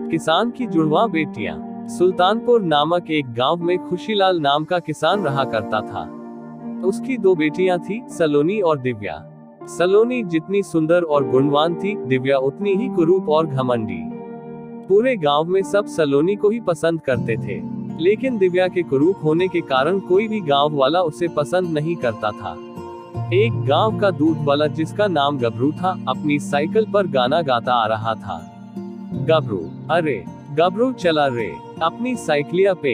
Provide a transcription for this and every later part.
किसान की जुड़वा बेटियां। सुल्तानपुर नामक एक गांव में खुशीलाल नाम का किसान रहा करता था। उसकी दो बेटियां थी, सलोनी और दिव्या। सलोनी जितनी सुंदर और गुणवान थी, दिव्या उतनी ही कुरूप और घमंडी। पूरे गांव में सब सलोनी को ही पसंद करते थे, लेकिन दिव्या के कुरूप होने के कारण कोई भी गांव वाला उसे पसंद नहीं करता था। एक गांव का दूध वाला, जिसका नाम गबरू था, अपनी साइकिल पर गाना गाता आ रहा था। गबरू, अरे गबरू चला रे, अपनी साइकिलिया पे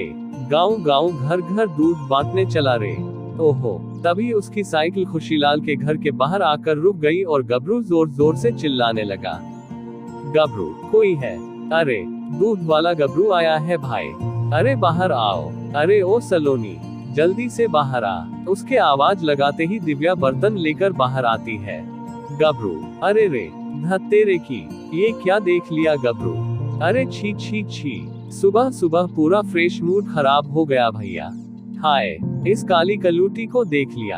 गाँव गाँव घर घर दूध बांटने चला रे। ओहो, तभी उसकी साइकिल खुशीलाल के घर के बाहर आकर रुक गई और गबरू जोर जोर से चिल्लाने लगा। गबरू, कोई है? अरे दूध वाला गबरू आया है भाई, अरे बाहर आओ, अरे ओ सलोनी जल्दी से बाहर आ। उसके आवाज लगाते ही दिव्या बर्तन लेकर बाहर आती है। गबरू, अरे रे तेरे की, ये क्या देख लिया गबरू, अरे छी छी छी, सुबह सुबह पूरा फ्रेश मूड खराब हो गया भैया। हाय, इस काली कलूटी को देख लिया।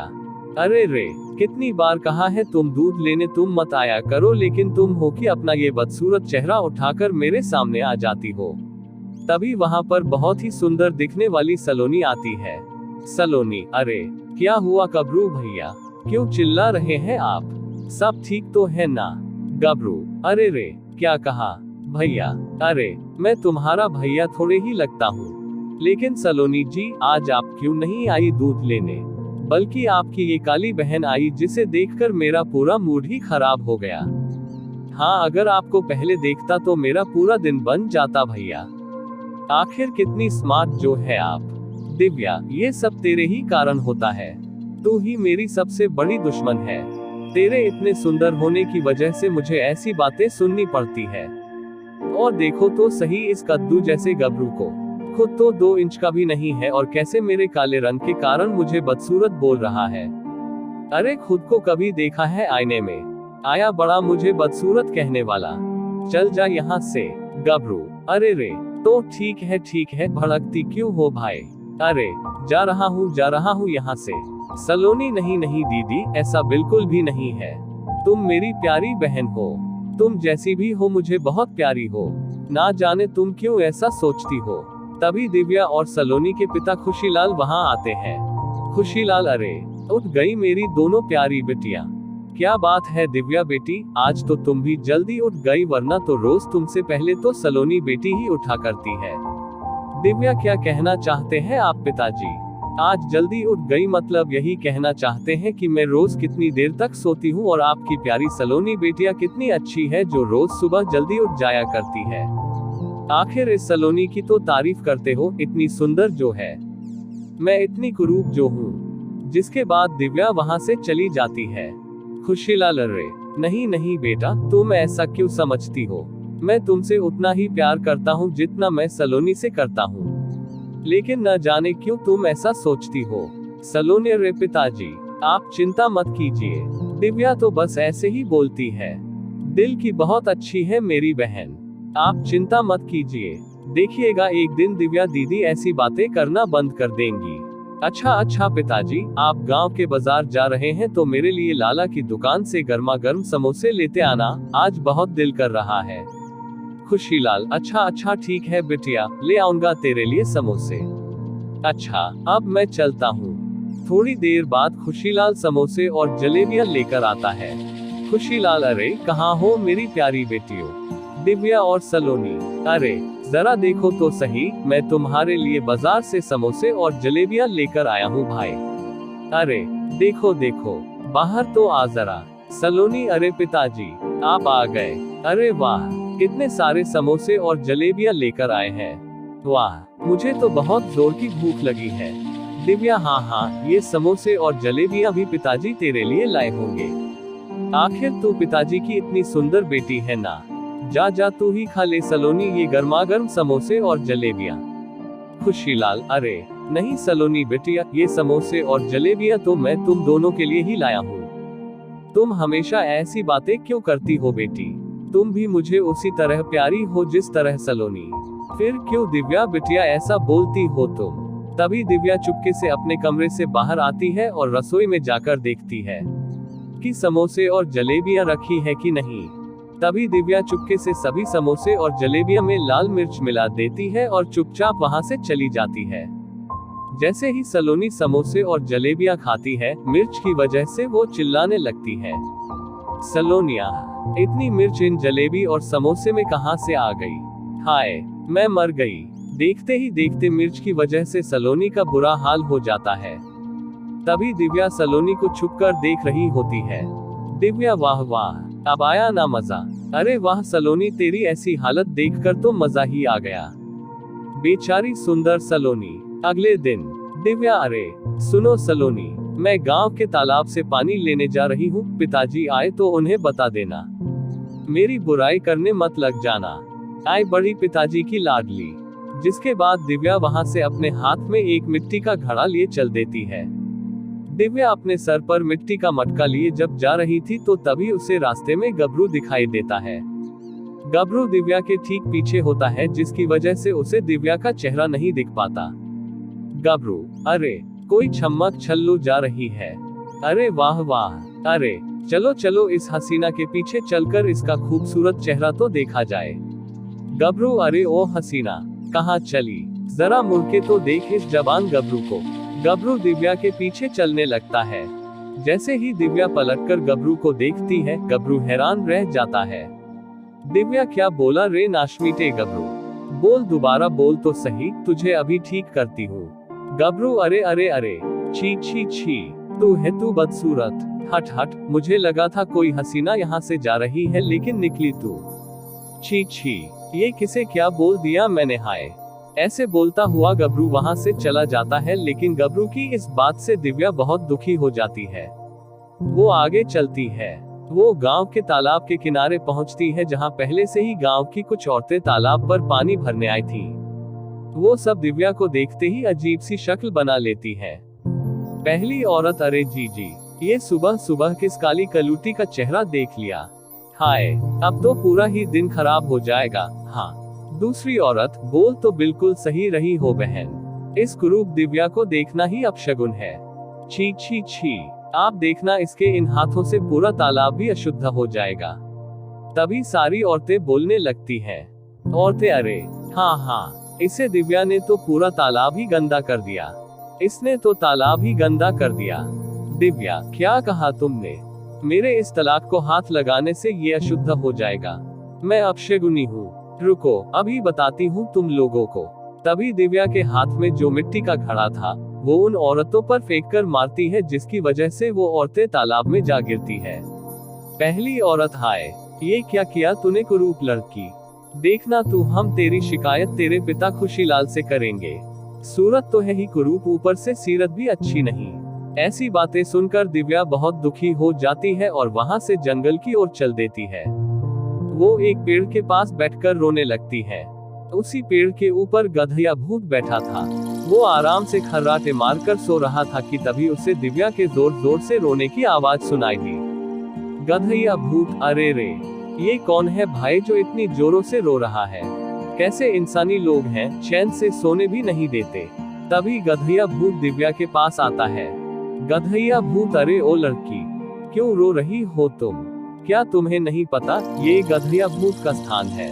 अरे रे, कितनी बार कहा है तुम दूध लेने तुम मत आया करो, लेकिन तुम हो कि अपना ये बदसूरत चेहरा उठाकर मेरे सामने आ जाती हो। तभी वहां पर बहुत ही सुंदर दिखने वाली सलोनी आती है। सलोनी, अरे क्या हुआ गबरू भैया, क्यों चिल्ला रहे हैं आप, सब ठीक तो है ना? गबरू, अरे रे क्या कहा भैया, अरे मैं तुम्हारा भैया थोड़े ही लगता हूँ, लेकिन सलोनी जी आज आप क्यों नहीं आई दूध लेने, बल्कि आपकी ये काली बहन आई, जिसे देखकर मेरा पूरा मूड ही खराब हो गया। हाँ, अगर आपको पहले देखता तो मेरा पूरा दिन बन जाता भैया। आखिर कितनी स्मार्ट जो है आप। दिव्या, ये सब तेरे ही कारण होता है, तू ही मेरी सबसे बड़ी दुश्मन है। तेरे इतने सुंदर होने की वजह से मुझे ऐसी बातें सुननी पड़ती है। और देखो तो सही इस कद्दू जैसे गबरू को, खुद तो 2 इंच का भी नहीं है और कैसे मेरे काले रंग के कारण मुझे बदसूरत बोल रहा है। अरे खुद को कभी देखा है आईने में? आया बड़ा मुझे बदसूरत कहने वाला, चल जा यहाँ से। गबरू, अरे रे तो ठीक है, भड़कती क्यों हो भाई? अरे जा रहा हूँ यहाँ से। सलोनी, नहीं दीदी, ऐसा बिल्कुल भी नहीं है, तुम मेरी प्यारी बहन हो, तुम जैसी भी हो मुझे बहुत प्यारी हो, ना जाने तुम क्यों ऐसा सोचती हो। तभी दिव्या और सलोनी के पिता खुशीलाल वहां आते हैं। खुशीलाल, अरे उठ गई मेरी दोनों प्यारी बेटियां। क्या बात है दिव्या बेटी, आज तो तुम भी जल्दी उठ गई, वरना तो रोज तुमसे पहले तो सलोनी बेटी ही उठा करती है। दिव्या, क्या कहना चाहते हैं आप पिताजी? आज जल्दी उठ गई मतलब यही कहना चाहते हैं कि मैं रोज कितनी देर तक सोती हूँ और आपकी प्यारी सलोनी बेटिया कितनी अच्छी है जो रोज सुबह जल्दी उठ जाया करती है। आखिर इस सलोनी की तो तारीफ करते हो, इतनी सुंदर जो है, मैं इतनी कुरूप जो हूँ। जिसके बाद दिव्या वहां से चली जाती है। खुशीलाल, अरे नहीं बेटा, तुम ऐसा क्यों समझती हो, मैं तुमसे उतना ही प्यार करता हूँ जितना मैं सलोनी से करता हूँ, लेकिन न जाने क्यों तुम ऐसा सोचती हो। सलोनी, अरे पिताजी आप चिंता मत कीजिए, दिव्या तो बस ऐसे ही बोलती है, दिल की बहुत अच्छी है मेरी बहन, आप चिंता मत कीजिए, देखिएगा एक दिन दिव्या दीदी ऐसी बातें करना बंद कर देंगी। अच्छा पिताजी, आप गांव के बाजार जा रहे हैं तो मेरे लिए लाला की दुकान से गर्मा गर्म समोसे लेते आना, आज बहुत दिल कर रहा है। खुशीलाल, अच्छा ठीक है बिटिया, ले आऊंगा तेरे लिए समोसे। अच्छा, अब मैं चलता हूँ। थोड़ी देर बाद खुशीलाल समोसे और जलेबियां लेकर आता है। खुशीलाल, अरे कहाँ हो मेरी प्यारी बेटियों, दिव्या और सलोनी, अरे जरा देखो तो सही, मैं तुम्हारे लिए बाजार से समोसे और जलेबियां लेकर आया हूँ भाई। अरे देखो बाहर तो आ जरा। सलोनी, अरे पिताजी आप आ गए, अरे वाह कितने सारे समोसे और जलेबियां लेकर आए हैं, वाह मुझे तो बहुत जोर की भूख लगी है। दिव्या, हाँ ये समोसे और जलेबियां भी पिताजी तेरे लिए लाए होंगे, आखिर तू पिताजी की इतनी सुंदर बेटी है ना, जा तू ही खा ले सलोनी ये गर्मागर्म समोसे और जलेबियां। खुशीलाल, अरे नहीं सलोनी बेटिया, ये समोसे और जलेबियां तो मैं तुम दोनों के लिए ही लाया हूँ। तुम हमेशा ऐसी बातें क्यों करती हो बेटी, तुम भी मुझे उसी तरह प्यारी हो जिस तरह सलोनी, फिर क्यों दिव्या बिटिया ऐसा बोलती हो तुम। तभी दिव्या चुपके से अपने कमरे से बाहर आती है और रसोई में जाकर देखती है कि समोसे और जलेबियां रखी है कि नहीं। तभी दिव्या चुपके से सभी समोसे और जलेबियां में लाल मिर्च मिला देती है और चुपचाप वहां से चली जाती है। जैसे ही सलोनी समोसे और जलेबियां खाती है, मिर्च की वजह से वो चिल्लाने लगती है, सलोनिया, इतनी मिर्च इन जलेबी और समोसे में कहां से आ गई? हाय, मैं मर गई। देखते ही देखते मिर्च की वजह से सलोनी का बुरा हाल हो जाता है। तभी दिव्या सलोनी को छुपकर देख रही होती है। दिव्या, वाह वाह, अब आया ना मजा। अरे वाह सलोनी, तेरी ऐसी हालत देखकर तो मजा ही आ गया। बेचारी सुंदर सलोनी। अगले दिन, दिव्या, अरे सुनो सलोनी, मैं गांव के तालाब से पानी लेने जा रही हूँ, पिताजी आए तो उन्हें बता देना। मेरी बुराई करने मत लग जाना। आए बड़ी पिताजी की लाडली। जिसके बाद दिव्या वहां से अपने हाथ में एक मिट्टी का घड़ा लिए चल देती है। दिव्या अपने सर पर मिट्टी का मटका लिए जब जा रही थी तो तभी उसे रास्ते में गबरू दिखाई देता है। गबरू दिव्या के ठीक पीछे होता है, जिसकी वजह से उसे दिव्या का चेहरा नहीं दिख पाता। गबरू, अरे कोई छम्मक छल्लू जा रही है। अरे वाह वाह, अरे चलो चलो इस हसीना के पीछे चलकर इसका खूबसूरत चेहरा तो देखा जाए। गबरू, अरे ओ हसीना, कहाँ चली? जरा मुड़ के तो देख इस जवान गबरू को। गबरू दिव्या के पीछे चलने लगता है। जैसे ही दिव्या पलटकर गबरू को देखती है, गबरू हैरान रह जाता है। दिव्या, क्या बोला रे नाशमीते गबरू? बोल, दोबारा बोल तो सही, तुझे अभी ठीक करती हूँ। गबरू, अरे अरे अरे, छी छी छी, तू बदसूरत। हट हट, मुझे लगा था कोई हसीना यहाँ से जा रही है, लेकिन निकली तू। छी छी, ये किसे क्या बोल दिया मैंने? हाय। ऐसे बोलता हुआ गबरू वहां से चला जाता है, लेकिन गबरू की इस बात से दिव्या बहुत दुखी हो जाती है। वो आगे चलती है। वो गांव के तालाब के किनारे पहुंचती है, जहां पहले से ही गांव की कुछ औरतें तालाब पर पानी भरने आई थीं। वो सब दिव्या को देखते ही अजीब सी शक्ल बना लेती है। पहली औरत, अरे जीजी, ये सुबह सुबह किस काली कलूटी का चेहरा देख लिया। हाय, अब तो पूरा ही दिन खराब हो जाएगा। हाँ। दूसरी औरत, बोल तो बिल्कुल सही रही हो बहन, इस कुरूप दिव्या को देखना ही अपशगुन है। छी छी छी, आप देखना इसके इन हाथों से पूरा तालाब भी अशुद्ध हो जाएगा। तभी सारी औरतें बोलने लगती हैं। औरतें, अरे हाँ हाँ, इसे दिव्या ने तो पूरा तालाब ही गंदा कर दिया। इसने तो तालाब ही गंदा कर दिया। दिव्या, क्या कहा तुमने? मेरे इस तलाक को हाथ लगाने से ये अशुद्ध हो जाएगा। मैं अपशगुनी हूँ। रुको, अभी बताती हूँ तुम लोगों को। तभी दिव्या के हाथ में जो मिट्टी का घड़ा था, वो उन औरतों पर फेंककर मारती है, जिसकी वजह से वो औरतें तालाब में जा गिरती है। पहली औरत, हाय, ये क्या किया तूने कुरूप लड़की? देखना तू, हम तेरी शिकायत तेरे पिता खुशीलाल से करेंगे। सूरत तो है ही कुरूप, ऊपर से सीरत भी अच्छी नहीं। ऐसी बातें सुनकर दिव्या बहुत दुखी हो जाती है और वहां से जंगल की ओर चल देती है। वो एक पेड़ के पास बैठकर रोने लगती है। उसी पेड़ के ऊपर गधैया भूत बैठा था। वो आराम से खर्राटे मारकर सो रहा था कि तभी उसे दिव्या के जोर जोर से रोने की आवाज सुनाई दी। गधैया भूत, अरे रे, ये कौन है भाई जो इतनी जोरों से रो रहा है? कैसे इंसानी लोग हैं, चैन से सोने भी नहीं देते। तभी गधैया भूत दिव्या के पास आता है। गधैया भूत, अरे ओ लड़की, क्यों रो रही हो तुम? क्या तुम्हें नहीं पता ये गधैया भूत का स्थान है?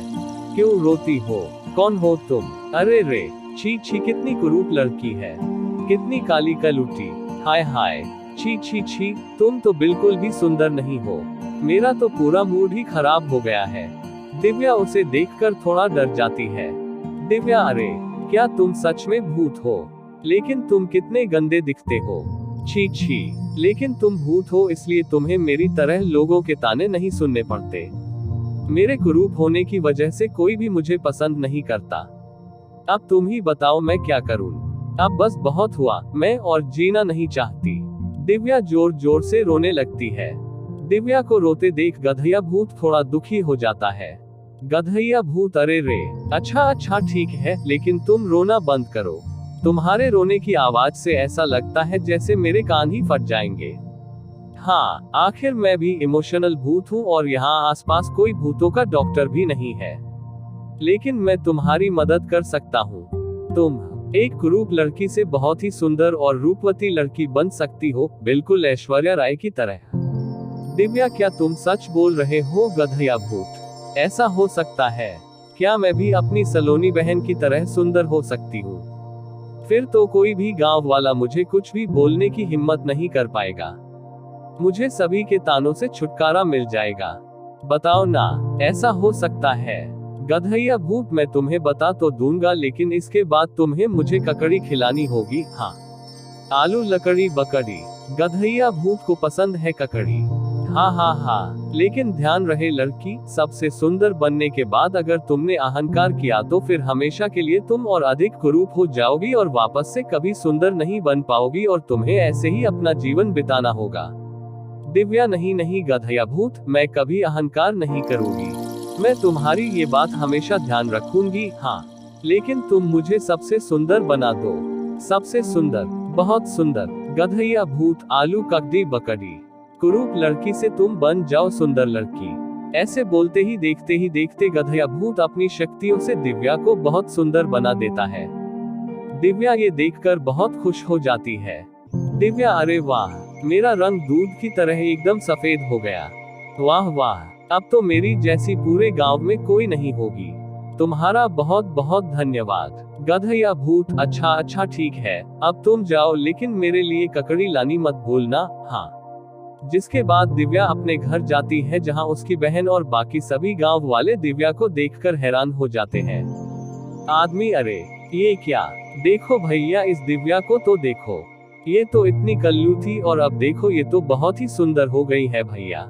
क्यों रोती हो? कौन हो तुम? अरे रे, छी छी, कितनी कुरूप लड़की है, कितनी काली कलूटी। हाय हाय, छी छी छी, तुम तो बिल्कुल भी सुंदर नहीं हो। मेरा तो पूरा मूड ही खराब हो गया है। दिव्या उसे देखकर थोड़ा डर जाती है। दिव्या, अरे क्या तुम सच में भूत हो? लेकिन तुम कितने गंदे दिखते हो। छी छी, लेकिन तुम भूत हो इसलिए तुम्हें मेरी तरह लोगों के ताने नहीं सुनने पड़ते। मेरे कुरूप होने की वजह से कोई भी मुझे पसंद नहीं करता। अब तुम ही बताओ मैं क्या करूं? अब बस बहुत हुआ, मैं और जीना नहीं चाहती। दिव्या जोर जोर से रोने लगती है। दिव्या को रोते देख गधैया भूत थोड़ा दुखी हो जाता है। गधैया भूत, अरे रे, अच्छा ठीक है, लेकिन तुम रोना बंद करो। तुम्हारे रोने की आवाज से ऐसा लगता है जैसे मेरे कान ही फट जाएंगे। हाँ, आखिर मैं भी इमोशनल भूत हूँ और यहाँ आसपास कोई भूतों का डॉक्टर भी नहीं है, लेकिन मैं तुम्हारी मदद कर सकता हूँ। तुम एक कुरूप लड़की से बहुत ही सुंदर और रूपवती लड़की बन सकती हो, बिल्कुल ऐश्वर्या राय की तरह। दिव्या, क्या तुम सच बोल रहे हो गधैया भूत? ऐसा हो सकता है? क्या मैं भी अपनी सलोनी बहन की तरह सुंदर हो सकती हूँ? फिर तो कोई भी गांव वाला मुझे कुछ भी बोलने की हिम्मत नहीं कर पाएगा। मुझे सभी के तानों से छुटकारा मिल जाएगा। बताओ ना, ऐसा हो सकता है? गधैया भूत, मैं तुम्हें बता तो दूंगा, लेकिन इसके बाद तुम्हें मुझे ककड़ी खिलानी होगी। हाँ, आलू लकड़ी बकड़ी। गधैया भूत को पसंद है ककड़ी। हाँ हाँ हाँ, लेकिन ध्यान रहे लड़की, सबसे सुंदर बनने के बाद अगर तुमने अहंकार किया तो फिर हमेशा के लिए तुम और अधिक कुरूप हो जाओगी और वापस से कभी सुंदर नहीं बन पाओगी और तुम्हें ऐसे ही अपना जीवन बिताना होगा। दिव्या, नहीं नहीं गधैया भूत, मैं कभी अहंकार नहीं करूंगी। मैं तुम्हारी ये बात हमेशा ध्यान रखूंगी। हाँ, लेकिन तुम मुझे सबसे सुंदर बना दो। सबसे सुंदर, बहुत सुंदर। गधैया भूत, आलू ककड़ी बकड़ी। कुरूप लड़की से तुम बन जाओ सुंदर लड़की। ऐसे बोलते ही देखते गधैया भूत अपनी शक्तियों से दिव्या को बहुत सुंदर बना देता है। दिव्या ये देखकर बहुत खुश हो जाती है। दिव्या, अरे वाह, मेरा रंग दूध की तरह एकदम सफेद हो गया। वाह वाह, अब तो मेरी जैसी पूरे गांव में कोई नहीं होगी। तुम्हारा बहुत बहुत धन्यवाद। गधैया भूत, अच्छा ठीक है, अब तुम जाओ, लेकिन मेरे लिए ककड़ी लानी मत भूलना। हाँ। जिसके बाद दिव्या अपने घर जाती है, जहां उसकी बहन और बाकी सभी गांव वाले दिव्या को देखकर हैरान हो जाते हैं। आदमी, अरे ये क्या? देखो भैया, इस दिव्या को तो देखो, ये तो इतनी कल्लू थी और अब देखो ये तो बहुत ही सुंदर हो गई है भैया।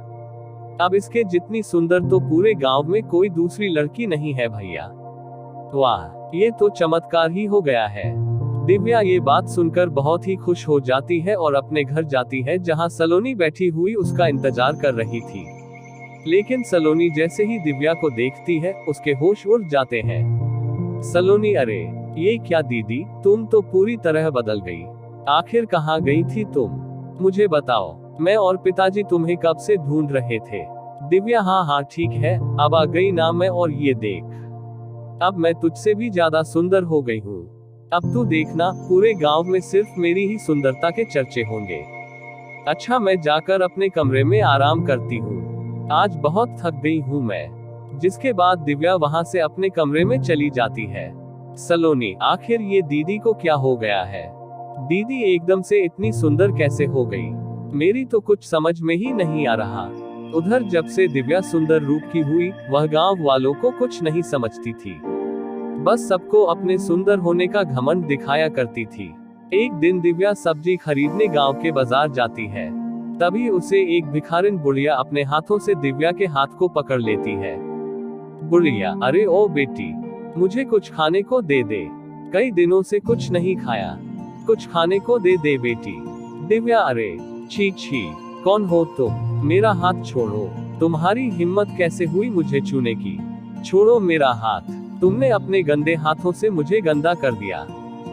अब इसके जितनी सुंदर तो पूरे गांव में कोई दूसरी लड़की नहीं है भैया। वाह, ये तो चमत्कार ही हो गया है। दिव्या ये बात सुनकर बहुत ही खुश हो जाती है और अपने घर जाती है, जहां सलोनी बैठी हुई उसका इंतजार कर रही थी। लेकिन सलोनी जैसे ही दिव्या को देखती है, उसके होश उड़ जाते हैं। सलोनी, अरे ये क्या दीदी, तुम तो पूरी तरह बदल गई। आखिर कहाँ गई थी तुम? मुझे बताओ, मैं और पिताजी तुम्हें कब से ढूंढ रहे थे। दिव्या, हाँ ठीक है, अब आ गई ना मैं, और ये देख, अब मैं तुझसे भी ज्यादा सुंदर हो गई हूँ। अब तू देखना, पूरे गांव में सिर्फ मेरी ही सुंदरता के चर्चे होंगे। अच्छा, मैं जाकर अपने कमरे में आराम करती हूँ, आज बहुत थक गई हूँ मैं। जिसके बाद दिव्या वहां से अपने कमरे में चली जाती है। सलोनी, आखिर ये दीदी को क्या हो गया है? दीदी एकदम से इतनी सुंदर कैसे हो गई? मेरी तो कुछ समझ में ही नहीं आ रहा। उधर जब से दिव्या सुंदर रूप की हुई, वह गांव वालों को कुछ नहीं समझती थी, बस सबको अपने सुंदर होने का घमंड दिखाया करती थी। एक दिन दिव्या सब्जी खरीदने गांव के बाजार जाती है, तभी उसे एक भिखारिन बुढ़िया अपने हाथों से दिव्या के हाथ को पकड़ लेती है। बुढ़िया, अरे ओ बेटी, मुझे कुछ खाने को दे दे, कई दिनों से कुछ नहीं खाया, कुछ खाने को दे दे बेटी। दिव्या, अरे छी छी, कौन हो तुम? मेरा हाथ छोड़ो, तुम्हारी हिम्मत कैसे हुई मुझे छूने की? छोड़ो मेरा हाथ, तुमने अपने गंदे हाथों से मुझे गंदा कर दिया।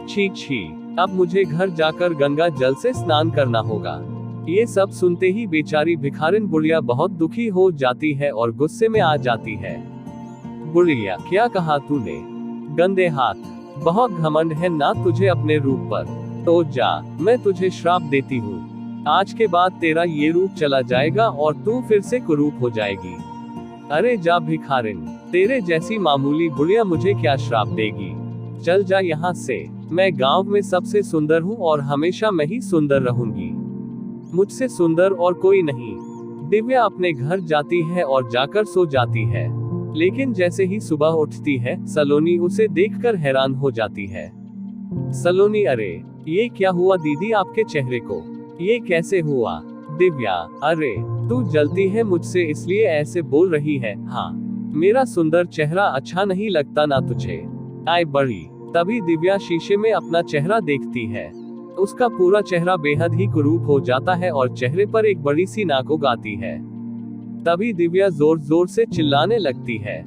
छी छी, अब मुझे घर जाकर गंगा जल से स्नान करना होगा। ये सब सुनते ही बेचारी भिखारिन बुढ़िया बहुत दुखी हो जाती है और गुस्से में आ जाती है। बुढ़िया, क्या कहा तूने? गंदे हाथ? बहुत घमंड है ना तुझे अपने रूप पर? तो जा, मैं तुझे श्राप देती हूँ, आज के बाद तेरा ये रूप चला जाएगा और तू फिर से कुरूप हो जाएगी। अरे जा भिखारिन, तेरे जैसी मामूली बुढ़िया मुझे क्या श्राप देगी? चल जा यहाँ से, मैं गांव में सबसे सुंदर हूँ और हमेशा मैं ही सुंदर रहूंगी, मुझसे सुंदर और कोई नहीं। दिव्या अपने घर जाती है और जाकर सो जाती है, लेकिन जैसे ही सुबह उठती है, सलोनी उसे देखकर हैरान हो जाती है। सलोनी, अरे ये क्या हुआ दीदी आपके चेहरे को, ये कैसे हुआ? दिव्या, अरे तू जलती है मुझसे इसलिए ऐसे बोल रही है? हाँ, मेरा सुंदर चेहरा अच्छा नहीं लगता ना तुझे? आय बड़ी। तभी दिव्या शीशे में अपना चेहरा देखती है, उसका पूरा चेहरा बेहद ही कुरूप हो जाता है और चेहरे पर एक बड़ी सी नाक उगाती है। तभी दिव्या जोर जोर से चिल्लाने लगती है।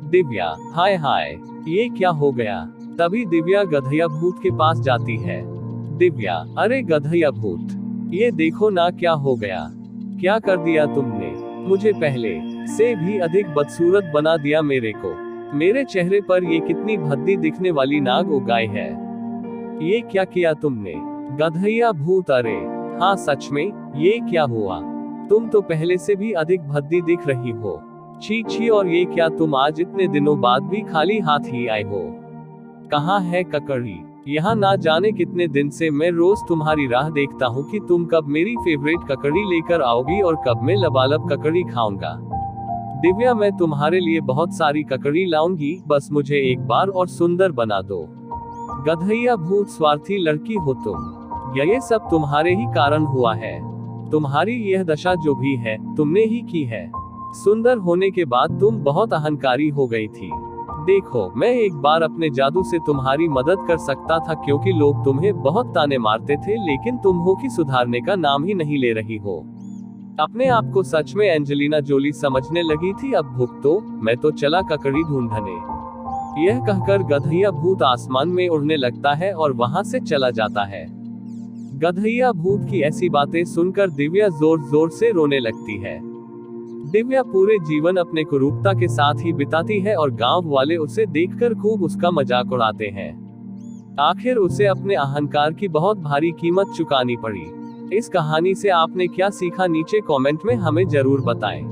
दिव्या, हाय हाय, ये क्या हो गया? तभी दिव्या गधैया भूत के पास जाती है। दिव्या, अरे गधैया भूत, ये देखो ना क्या हो गया, क्या कर दिया तुमने? मुझे पहले से भी अधिक बदसूरत बना दिया मेरे को। मेरे चेहरे पर ये कितनी भद्दी दिखने वाली नाग उगाई है, ये क्या किया तुमने? गधैया भूत, अरे हाँ सच में, ये क्या हुआ? तुम तो पहले से भी अधिक भद्दी दिख रही हो। छी छी, और ये क्या, तुम आज इतने दिनों बाद भी खाली हाथ ही आए हो? कहाँ है ककड़ी? यहाँ ना जाने कितने दिन से मैं रोज तुम्हारी राह देखता हूँ कि तुम कब मेरी फेवरेट ककड़ी लेकर आओगी और कब मैं लबालब ककड़ी खाऊंगा। दिव्या, मैं तुम्हारे लिए बहुत सारी ककड़ी लाऊंगी, बस मुझे एक बार और सुंदर बना दो। गधैया भूत, स्वार्थी लड़की हो तुम। ये सब तुम्हारे ही कारण हुआ है। तुम्हारी यह दशा जो भी है, तुमने ही की है। सुंदर होने के बाद तुम बहुत अहंकारी हो गई थी। देखो, मैं एक बार अपने जादू से तुम्हारी मदद कर सकता था, क्योंकि लोग तुम्हें बहुत ताने मारते थे, लेकिन तुम हो कि सुधारने का नाम ही नहीं ले रही हो। अपने आप को सच में एंजेलिना जोली समझने लगी थी। अब भुगतो, मैं तो चला ककड़ी ढूंढने। यह कहकर गधैया भूत आसमान में उड़ने लगता है और वहां से चला जाता है। गधैया भूत की ऐसी बातें सुनकर दिव्या जोर जोर से रोने लगती है। दिव्या पूरे जीवन अपने कुरूपता के साथ ही बिताती है और गांव वाले उसे देखकर खूब उसका मजाक उड़ाते हैं। आखिर उसे अपने अहंकार की बहुत भारी कीमत चुकानी पड़ी। इस कहानी से आपने क्या सीखा, नीचे कमेंट में हमें जरूर बताएं।